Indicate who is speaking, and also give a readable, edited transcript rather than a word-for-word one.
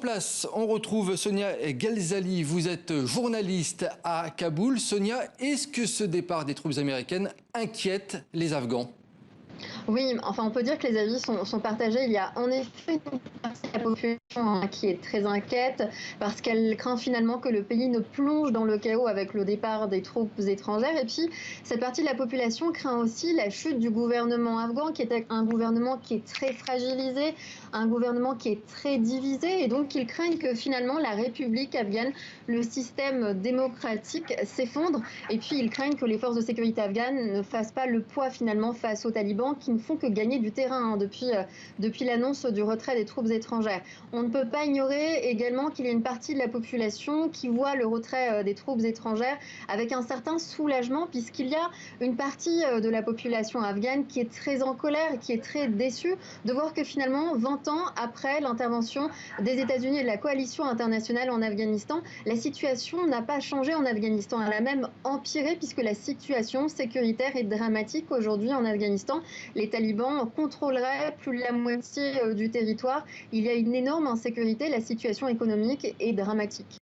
Speaker 1: place, on retrouve Sonia Ghazali. Vous êtes journaliste à Kaboul. Sonia, est-ce que ce départ des troupes américaines inquiète les Afghans ?
Speaker 2: Oui, enfin on peut dire que les avis sont partagés. Il y a en effet une partie de la population qui est très inquiète parce qu'elle craint finalement que le pays ne plonge dans le chaos avec le départ des troupes étrangères. Et puis cette partie de la population craint aussi la chute du gouvernement afghan qui est un gouvernement qui est très fragilisé, un gouvernement qui est très divisé et donc ils craignent que finalement la République afghane, le système démocratique s'effondre et puis ils craignent que les forces de sécurité afghanes ne fassent pas le poids finalement face aux talibans qui ne font que gagner du terrain depuis l'annonce du retrait des troupes étrangères. On ne peut pas ignorer également qu'il y a une partie de la population qui voit le retrait des troupes étrangères avec un certain soulagement puisqu'il y a une partie de la population afghane qui est très en colère, qui est très déçue de voir que finalement 20 ans après l'intervention des États-Unis et de la coalition internationale en Afghanistan, la situation n'a pas changé en Afghanistan, elle a même empiré puisque la situation sécuritaire est dramatique aujourd'hui en Afghanistan. Les talibans contrôleraient plus de la moitié du territoire. Il y a une énorme insécurité, la situation économique est dramatique.